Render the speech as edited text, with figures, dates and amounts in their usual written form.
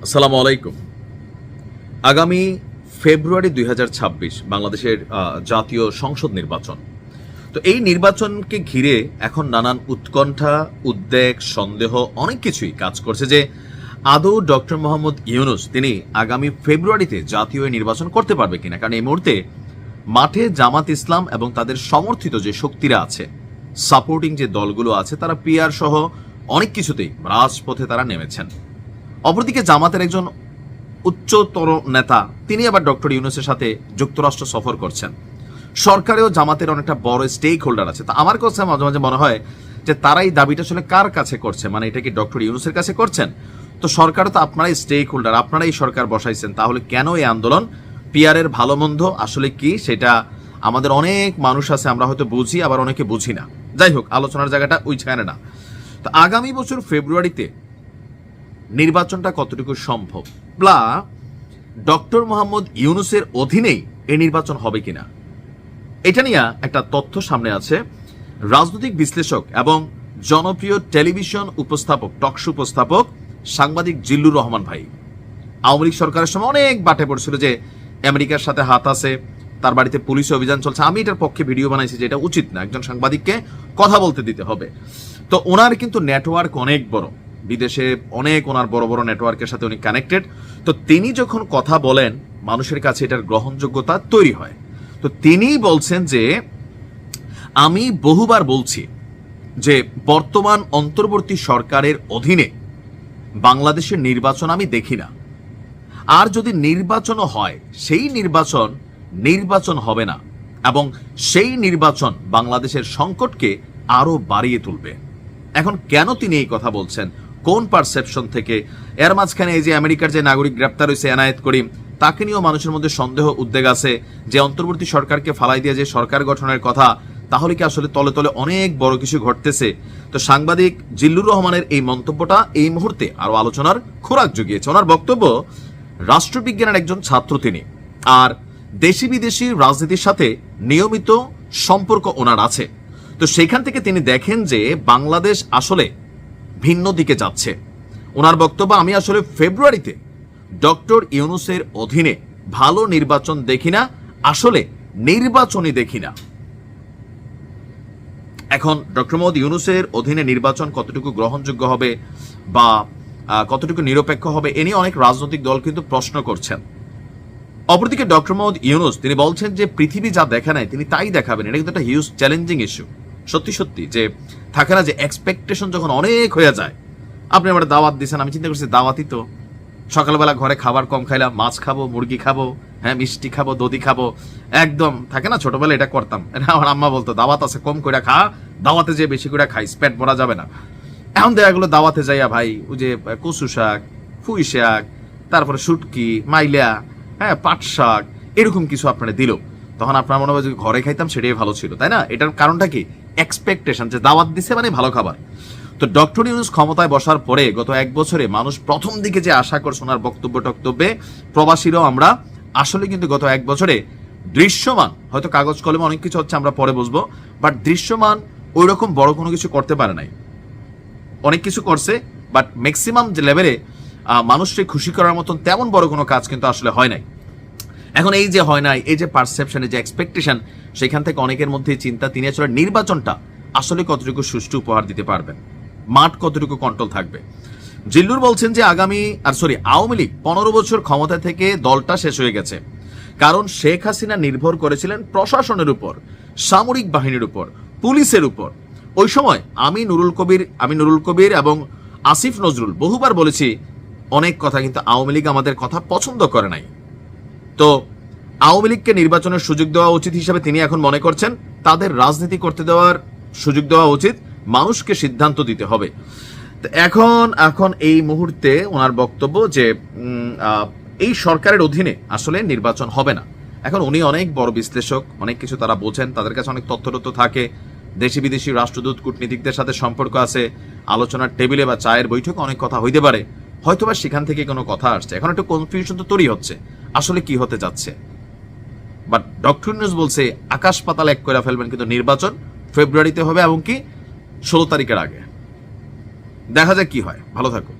আসসালামু আলাইকুম। আগামী ফেব্রুয়ারি ২০২৬ বাংলাদেশের জাতীয় সংসদ নির্বাচন। তো এই নির্বাচনকে ঘিরে এখন নানান উৎকণ্ঠা, উদ্বেগ, সন্দেহ অনেক কিছুই কাজ করছে যে আদৌ ডক্টর মোহাম্মদ ইউনূস তিনি আগামী ফেব্রুয়ারিতে জাতীয় নির্বাচন করতে পারবে কিনা। কারণ এই মুহূর্তে মাঠে জামাত ইসলাম এবং তাদের সমর্থিত যে শক্তিরা আছে, সাপোর্টিং যে দলগুলো আছে, তারা পিআর সহ অনেক কিছুতেই রাজপথে তারা নেমেছেন। অপরদিকে জামাতের একজন উচ্চতর নেতা তিনি আবার ডক্টর ইউনূসের সাথে যুক্তরাষ্ট্র সফর করছেন। সরকারেও জামাতের অনেকটা বড় স্টেক হোল্ডার আছে। তা আমার কাছে মাঝে মাঝে মনে হয় যে তারা এই দাবিটা আসলে কার কাছে করছে, মানে এটা কি ডক্টর ইউনূসের কাছে করছেন? তো সরকারও তো আপনারাই স্টেক হোল্ডার, আপনারাই সরকার বসাইছেন, তাহলে কেন এই আন্দোলন? পিআরের ভালো মন্দ আসলে কি সেটা আমাদের অনেক মানুষ আছে, আমরা হয়তো বুঝি, আবার অনেকে বুঝি না। যাই হোক, আলোচনার জায়গাটা ওইখানে না। তো আগামী বছর ফেব্রুয়ারিতে নির্বাচনটা কতটুকু সম্ভব, বা ডক্টর মোহাম্মদ ইউনূসের অধীনেই এই নির্বাচন হবে কিনা, এটা নিয়ে একটা তথ্য সামনে আছে। রাজনৈতিক বিশ্লেষক এবং জনপ্রিয় টেলিভিশন উপস্থাপক, টকশো উপস্থাপক, সাংবাদিক জিল্লুর রহমান ভাই আওয়ামী লীগ সরকারের সময় অনেক বাটে পড়ছিল যে আমেরিকার সাথে হাত আছে, তার বাড়িতে পুলিশ অভিযান চলছে। আমি এটার পক্ষে ভিডিও বানাইছি যে এটা উচিত না, একজন সাংবাদিককে কথা বলতে দিতে হবে। তো ওনার কিন্তু নেটওয়ার্ক অনেক বড়, বিদেশে অনেক ওনার বড় বড় নেটওয়ার্কের সাথে উনি কানেক্টেড। তো তিনি যখন কথা বলেন মানুষের কাছে এটার গ্রহণযোগ্যতা তৈরি হয়। তো তিনিই বলছেন যে আমি বহুবার বলছি যে বর্তমান অন্তর্বর্তী সরকারের অধীনে বাংলাদেশের নির্বাচন আমি দেখি না, আর যদি নির্বাচনও হয় সেই নির্বাচন হবে না, এবং সেই নির্বাচন বাংলাদেশের সংকটকে আরো বাড়িয়ে তুলবে। এখন কেন তিনি এই কথা বলছেন, কোন পারসেপশন থেকে? এর মাঝখানে এই যে আমেরিকার যে নাগরিক গ্রেপ্তার হয়েছে এনায়েত করিম, তাকে নিয়েও মানুষের মধ্যে সন্দেহ, উদ্বেগ আছে যে অন্তর্বর্তী সরকারকে ফালাই দিয়ে যে সরকার গঠনের কথা, তাহলে কি আসলে তলে তলে অনেক বড় কিছু ঘটতেছে? তো সাংবাদিক জিল্লুর রহমানের এই মন্তব্যটা এই মুহূর্তে আরো আলোচনার খোরাক জুগিয়েছে। ওনার বক্তব্য, রাষ্ট্রবিজ্ঞানের একজন ছাত্র তিনি, আর দেশি বিদেশি রাজনীতির সাথে নিয়মিত সম্পর্ক ওনার আছে। তো সেখান থেকে তিনি দেখেন যে বাংলাদেশ আসলে ভিন্ন দিকে যাচ্ছে। ওনার বক্তব্য, আমি আসলে ফেব্রুয়ারিতে ডক্টর ইউনূসের অধীনে ভালো নির্বাচন দেখি না, আসলে নির্বাচনই দেখি না। এখন ডক্টর মোহাম্মদ ইউনূসের অধীনে নির্বাচন কতটুকু গ্রহণযোগ্য হবে বা কতটুকু নিরপেক্ষ হবে, এ নিয়ে অনেক রাজনৈতিক দল কিন্তু প্রশ্ন করছেন। অপরদিকে ডক্টর মোহাম্মদ ইউনূস তিনি বলছেন যে পৃথিবী যা দেখা নেয় তিনি তাই দেখাবেন। এটা কিন্তু একটা হিউজ চ্যালেঞ্জিং ইস্যু। সত্যি সত্যি যে থাকে না যে এক্সপেকটেশন যখন অনেক হয়ে যায়। আপনি আমার দাওয়াত দিয়েছেন, আমি চিন্তা করছি দাওয়াতই তো, সকালবেলা ঘরে খাবার কম খাইলাম, মাছ খাবো, মুরগি খাবো, হ্যাঁ মিষ্টি খাবো, দধি খাবো, একদম থাকে না, ছোটবেলা এটা করতাম। আমার আম্মা বলতো দাওয়াত আছে কম করে খা, দাওয়াতে যে বেশি করে খাইস, পেট ভরা যাবে না। এখন দেখা গেলো দাওয়াতে যাইয়া ভাই ওই যে কচু শাক, পুঁই শাক, তারপরে শুটকি, মাইলা, হ্যাঁ পাট শাক, এরকম কিছু আপনারা দিল, তখন আপনার মনে হয় যে ঘরে খাইতাম সেটাই ভালো ছিল, তাই না? এটার কারণটা কি? এক্সপেকটেশন, যে দাওয়াত দিছে মানে ভালো খাবার। তো ডক্টর ইউনূস ক্ষমতায় বসার পরে গত এক বছরে মানুষ প্রথম দিকে যে আশা করছে ওনার বক্তব্যে, প্রবাসীরাও আমরা আসলে কিন্তু গত এক বছরে দৃশ্যমান, হয়তো কাগজ কলমে অনেক কিছু হচ্ছে আমরা পরে বুঝবো, বাট দৃশ্যমান ওই রকম বড় কোনো কিছু করতে পারে নাই। অনেক কিছু করছে, বাট ম্যাক্সিমাম যে লেভেলে মানুষকে খুশি করার মতন তেমন বড় কোনো কাজ কিন্তু আসলে হয় নাই। এখন এই যে হয় নাই, এই যে পারসেপশন, এই যে এক্সপেকটেশন, সেখান থেকে অনেকের মধ্যে চিন্তা তিনি আসলে নির্বাচনটা আসলে কতটুকু সুষ্ঠু উপহার দিতে পারবেন, মাঠ কতটুকু কন্ট্রোল থাকবে। জিল্লুর বলছেন যে আওয়ামী লীগ 15 বছর ক্ষমতা থেকে দলটা শেষ হয়ে গেছে, কারণ শেখ হাসিনা নির্ভর করেছিলেন প্রশাসনের উপর, সামরিক বাহিনীর উপর, পুলিশের উপর। ওই সময় আমি নুরুল কবির এবং আসিফ নজরুল বহুবার বলেছি অনেক কথা, কিন্তু আওয়ামী লীগ আমাদের কথা পছন্দ করে নাই। তো আওয়ামী লীগকে নির্বাচনের সুযোগ দেওয়া উচিত হিসেবে তিনি এখন মনে করছেন তাদের রাজনীতি করতে দেওয়ার সুযোগ দেওয়া উচিত, মানুষকে সিদ্ধান্ত দিতে হবে। এখন এই মুহূর্তে ওনার বক্তব্য যে এই সরকারের অধীনে আসলে নির্বাচন হবে না। এখন উনি অনেক বড় বিশ্লেষক, অনেক কিছু তারা বোঝেন, তাদের কাছে অনেক তথ্য থাকে, দেশি বিদেশি রাষ্ট্রদূত, কূটনীতিকদের সাথে সম্পর্ক আছে, আলোচনার টেবিলে বা চায়ের বৈঠকে অনেক কথা হইতে পারে, হয়তোবা সেখান থেকে কোনো কথা আসছে। এখন একটু কনফিউশন তো তৈরি হচ্ছে আসলে কি হতে যাচ্ছে। বাট ডক্টর ইউনূস বলছে আকাশ পাতাল এক করে ফেলবেন, কিন্তু নির্বাচন ফেব্রুয়ারিতে হবে, এবং কি 16 তারিখের আগে। দেখা যাক কি হয়। ভালো থাকুন।